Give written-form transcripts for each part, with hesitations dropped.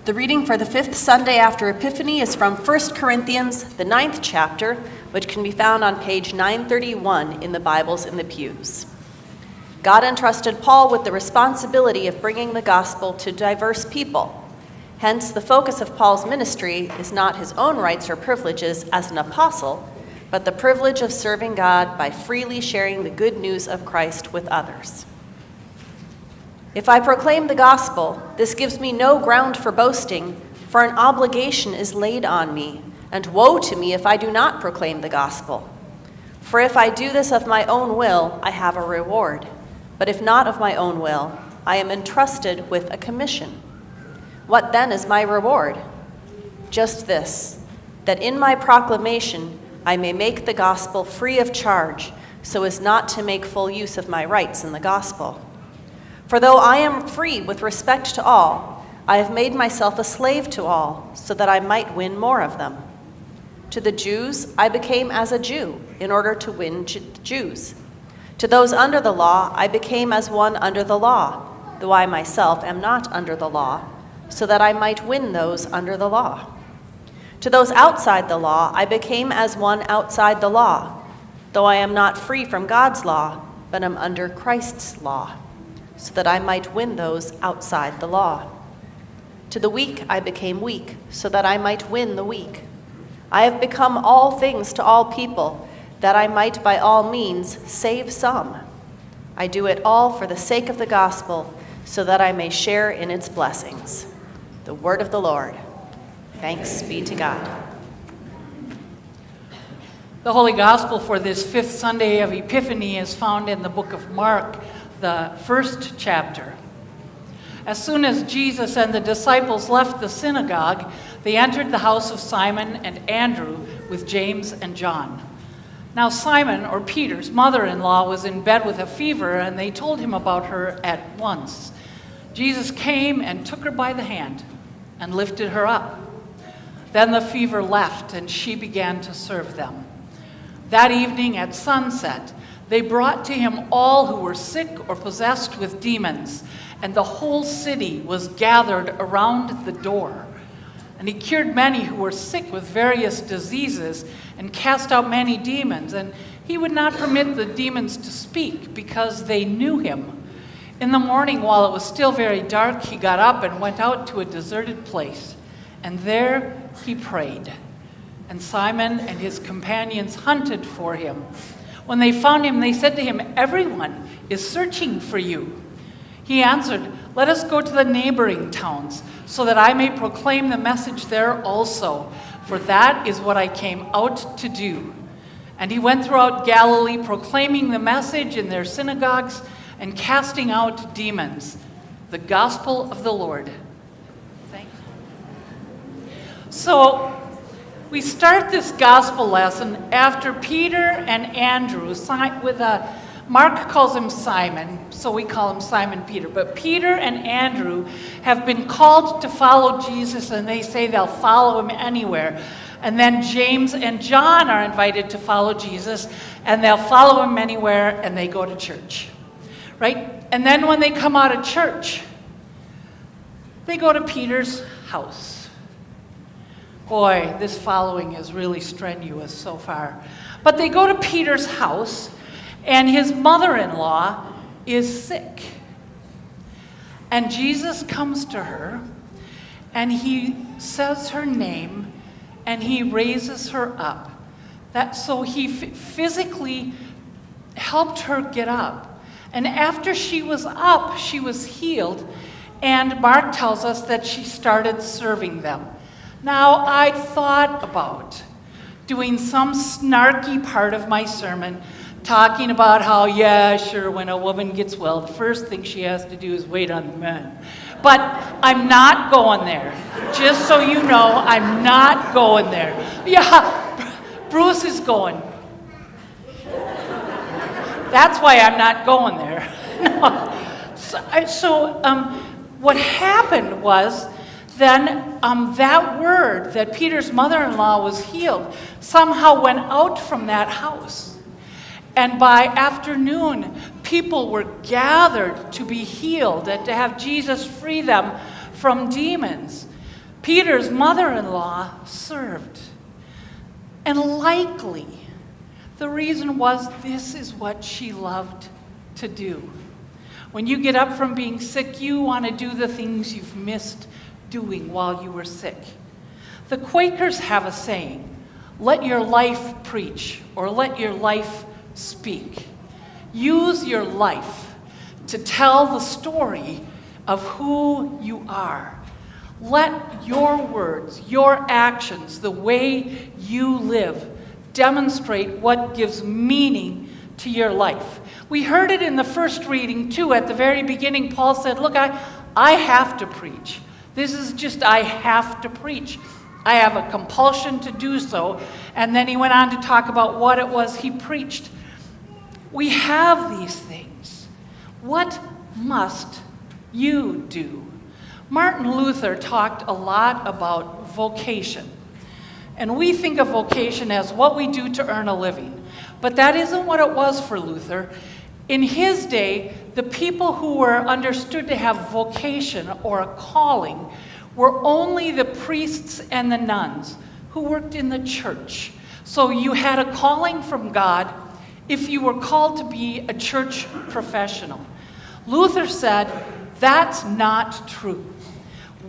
The reading for the fifth Sunday after Epiphany is from 1 Corinthians, the 9th chapter, which can be found on page 931 in the Bibles in the pews. God entrusted Paul with the responsibility of bringing the gospel to diverse people. Hence, the focus of Paul's ministry is not his own rights or privileges as an apostle, but the privilege of serving God by freely sharing the good news of Christ with others. If I proclaim the gospel, this gives me no ground for boasting, for an obligation is laid on me, and woe to me if I do not proclaim the gospel. For if I do this of my own will, I have a reward. But if not of my own will, I am entrusted with a commission. What then is my reward? Just this, that in my proclamation I may make the gospel free of charge, so as not to make full use of my rights in the gospel. For though I am free with respect to all, I have made myself a slave to all, so that I might win more of them. To the Jews I became as a Jew, in order to win Jews. To those under the law I became as one under the law, though I myself am not under the law, so that I might win those under the law. To those outside the law I became as one outside the law, though I am not free from God's law, but am under Christ's law, so that I might win those outside the law. To the weak I became weak, so that I might win the weak. I have become all things to all people, that I might by all means save some. I do it all for the sake of the gospel, so that I may share in its blessings. The word of the Lord. Thanks be to God. The Holy Gospel for this fifth Sunday of Epiphany is found in the book of Mark, the first chapter. As soon as Jesus and the disciples left the synagogue, they entered the house of Simon and Andrew with James and John. Now Simon, or Peter's mother-in-law, was in bed with a fever, and they told him about her at once. Jesus came and took her by the hand and lifted her up. Then the fever left, and she began to serve them. That evening at sunset, they brought to him all who were sick or possessed with demons, and the whole city was gathered around the door. And he cured many who were sick with various diseases and cast out many demons. And he would not permit the demons to speak because they knew him. In the morning, while it was still very dark, he got up and went out to a deserted place. And there he prayed. And Simon and his companions hunted for him. When they found him, they said to him, "Everyone is searching for you." He answered, "Let us go to the neighboring towns, so that I may proclaim the message there also, for that is what I came out to do." And he went throughout Galilee, proclaiming the message in their synagogues and casting out demons. The gospel of the Lord. Thank you. So, we start this gospel lesson after Peter and Andrew, Mark calls him Simon, so we call him Simon Peter. But Peter and Andrew have been called to follow Jesus, and they say they'll follow him anywhere. And then James and John are invited to follow Jesus, and they'll follow him anywhere, and they go to church. Right? And then when they come out of church, they go to Peter's house. Boy, this following is really strenuous so far. But they go to Peter's house, and his mother-in-law is sick. And Jesus comes to her, and he says her name, and he raises her up. So he physically helped her get up. And after she was up, she was healed, and Mark tells us that she started serving them. Now, I thought about doing some snarky part of my sermon, talking about how, yeah, sure, when a woman gets well, the first thing she has to do is wait on the men. But I'm not going there. Just so you know, I'm not going there. Yeah, Bruce is going. That's why I'm not going there. No. So what happened was, then that word that Peter's mother-in-law was healed somehow went out from that house. And by afternoon, people were gathered to be healed and to have Jesus free them from demons. Peter's mother-in-law served. And likely, the reason was this is what she loved to do. When you get up from being sick, you want to do the things you've missed doing while you were sick. The Quakers have a saying, let your life preach, or let your life speak. Use your life to tell the story of who you are. Let your words, your actions, the way you live, demonstrate what gives meaning to your life. We heard it in the first reading too. At the very beginning, Paul said, look, I have to preach. This is just, I have to preach. I have a compulsion to do so. And then he went on to talk about what it was he preached. We have these things. What must you do? Martin Luther talked a lot about vocation. And we think of vocation as what we do to earn a living. But that isn't what it was for Luther. In his day, the people who were understood to have vocation or a calling were only the priests and the nuns who worked in the church. So you had a calling from God if you were called to be a church professional. Luther said, that's not true.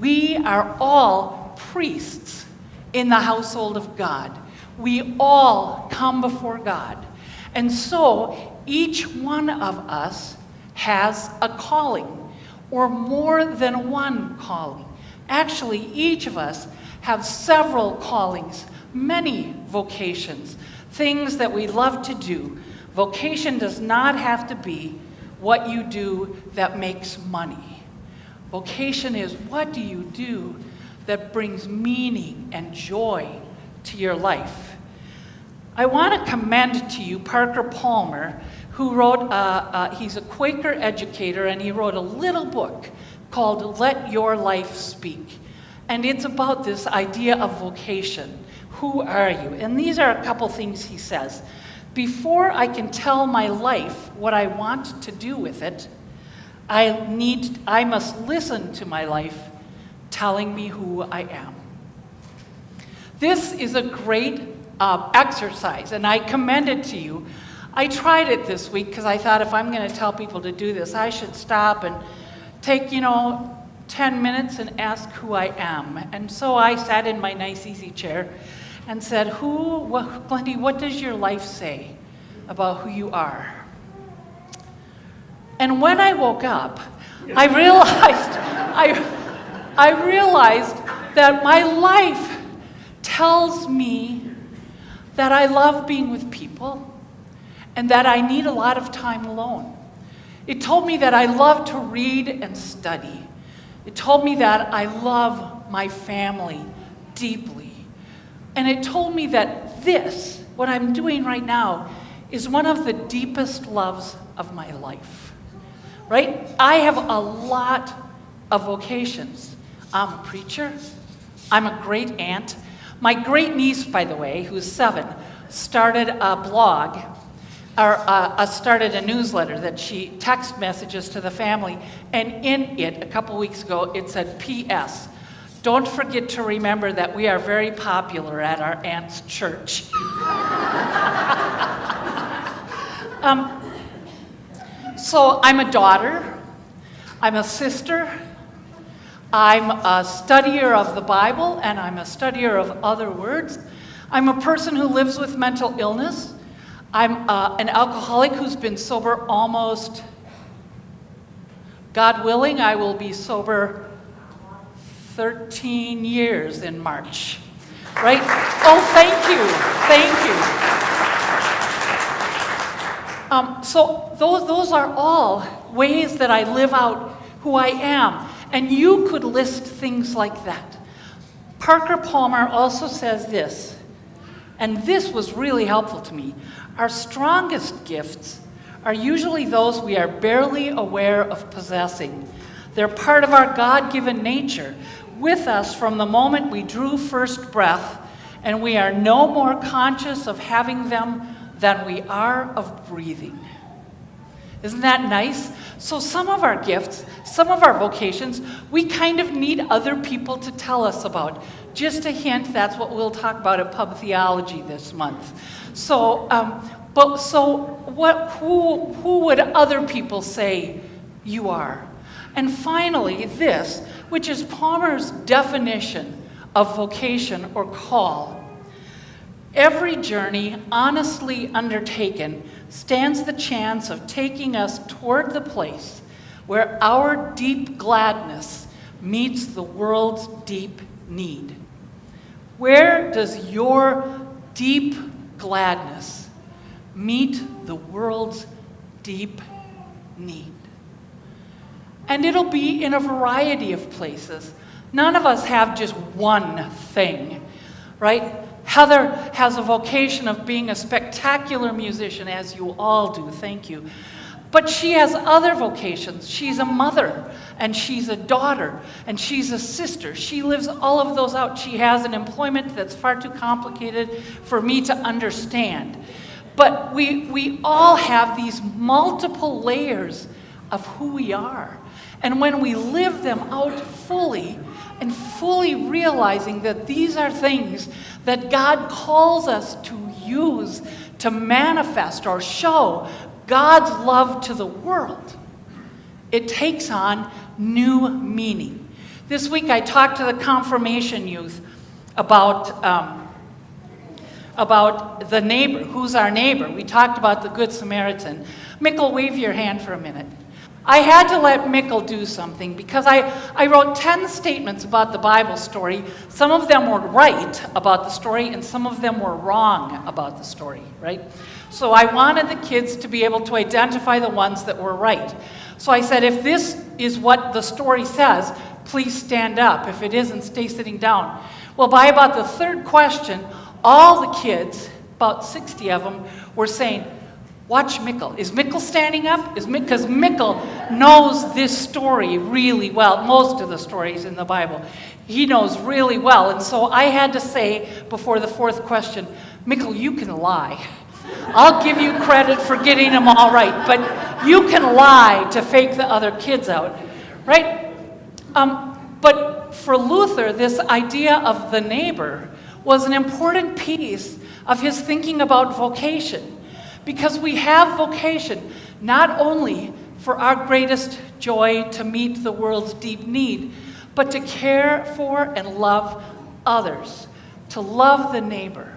We are all priests in the household of God. We all come before God. And so each one of us has a calling, or more than one calling. Actually, each of us have several callings, many vocations, things that we love to do. Vocation does not have to be what you do that makes money. Vocation is what do you do that brings meaning and joy to your life. I want to commend to you Parker Palmer, who wrote, he's a Quaker educator, and he wrote a little book called Let Your Life Speak. And it's about this idea of vocation. Who are you? And these are a couple things he says. Before I can tell my life what I want to do with it, I must listen to my life telling me who I am. This is a great exercise, and I commend it to you. I tried it this week because I thought if I'm going to tell people to do this, I should stop and take, 10 minutes and ask who I am. And so I sat in my nice easy chair and said, Glendy, what does your life say about who you are? And when I woke up, I realized that my life tells me that I love being with people and that I need a lot of time alone. It told me that I love to read and study. It told me that I love my family deeply. And it told me that this, what I'm doing right now, is one of the deepest loves of my life. Right? I have a lot of vocations. I'm a preacher. I'm a great aunt. My great niece, by the way, who's 7, started a blog, or started a newsletter that she text messages to the family. And in it, a couple weeks ago, it said, P.S. Don't forget to remember that we are very popular at our aunt's church. So I'm a daughter, I'm a sister, I'm a studier of the Bible, and I'm a studier of other words. I'm a person who lives with mental illness. I'm an alcoholic who's been sober almost, God willing, I will be sober 13 years in March. Right? Oh, thank you. So those are all ways that I live out who I am. And you could list things like that. Parker Palmer also says this, and this was really helpful to me. Our strongest gifts are usually those we are barely aware of possessing. They're part of our God-given nature, with us from the moment we drew first breath, and we are no more conscious of having them than we are of breathing. Isn't that nice? So some of our gifts, some of our vocations, we kind of need other people to tell us about. Just a hint, that's what we'll talk about at Pub Theology this month. So, who would other people say you are? And finally, this, which is Palmer's definition of vocation or call. Every journey honestly undertaken stands the chance of taking us toward the place where our deep gladness meets the world's deep need. Where does your deep gladness meet the world's deep need? And it'll be in a variety of places. None of us have just one thing, right? Heather has a vocation of being a spectacular musician, as you all do, thank you. But she has other vocations. She's a mother, and she's a daughter, and she's a sister. She lives all of those out. She has an employment that's far too complicated for me to understand. But we all have these multiple layers of who we are. And when we live them out fully, and fully realizing that these are things that God calls us to use to manifest or show God's love to the world, it takes on new meaning. This week I talked to the confirmation youth about the neighbor. Who's our neighbor? We talked about the Good Samaritan. Mikkel, wave your hand for a minute. I had to let Mikkel do something because I wrote 10 statements about the Bible story. Some of them were right about the story, and some of them were wrong about the story, right? So I wanted the kids to be able to identify the ones that were right. So I said, if this is what the story says, please stand up. If it isn't, stay sitting down. Well, by about the third question, all the kids, about 60 of them, were saying, watch Mikkel. Is Mikkel standing up? Because Mikkel knows this story really well, most of the stories in the Bible. He knows really well. And so I had to say before the fourth question, Mikkel, you can lie. I'll give you credit for getting them all right, but you can lie to fake the other kids out, right? But for Luther, this idea of the neighbor was an important piece of his thinking about vocation. Because we have vocation not only for our greatest joy to meet the world's deep need, but to care for and love others, to love the neighbor,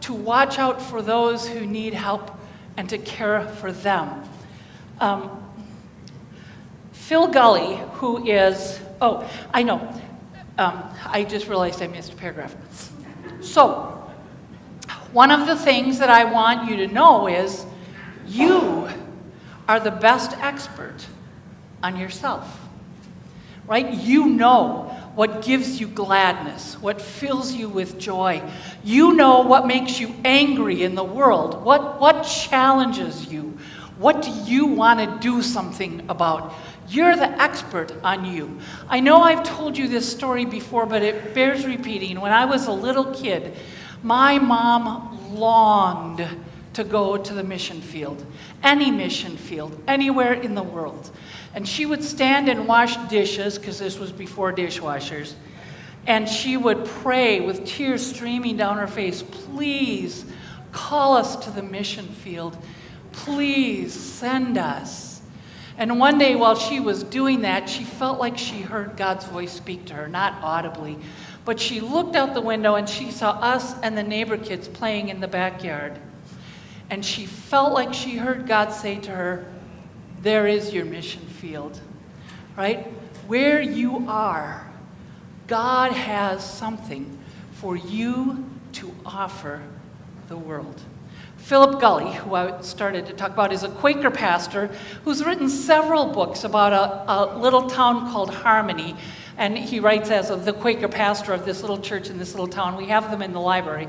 to watch out for those who need help, and to care for them. Phil Gully, who is, I just realized I missed a paragraph. So, one of the things that I want you to know is you are the best expert on yourself, right? You know what gives you gladness, what fills you with joy. You know what makes you angry in the world, what challenges you, what do you want to do something about. You're the expert on you. I know I've told you this story before, but it bears repeating. When I was a little kid, my mom longed to go to the mission field, any mission field, anywhere in the world. And she would stand and wash dishes, because this was before dishwashers, and she would pray with tears streaming down her face, please call us to the mission field. Please send us. And one day while she was doing that, she felt like she heard God's voice speak to her, not audibly, but she looked out the window and she saw us and the neighbor kids playing in the backyard. And she felt like she heard God say to her, there is your mission field, right? Where you are, God has something for you to offer the world. Philip Gully, who I started to talk about, is a Quaker pastor who's written several books about a little town called Harmony. And he writes as the Quaker pastor of this little church in this little town. We have them in the library.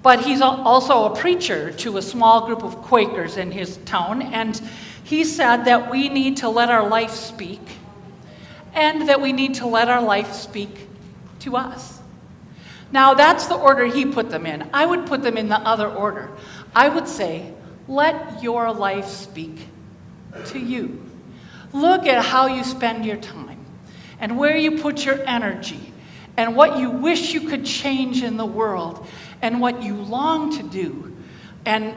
But he's also a preacher to a small group of Quakers in his town. And he said that we need to let our life speak, and that we need to let our life speak to us. Now, that's the order he put them in. I would put them in the other order. I would say, let your life speak to you. Look at how you spend your time and where you put your energy and what you wish you could change in the world and what you long to do. And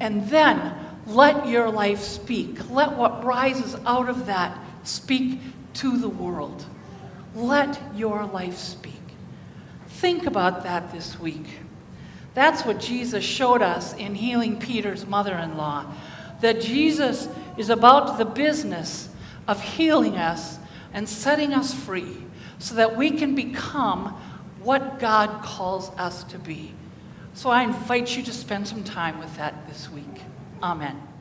then let your life speak. Let what rises out of that speak to the world. Let your life speak. Think about that this week. That's what Jesus showed us in healing Peter's mother-in-law, that Jesus is about the business of healing us and setting us free so that we can become what God calls us to be. So I invite you to spend some time with that this week. Amen.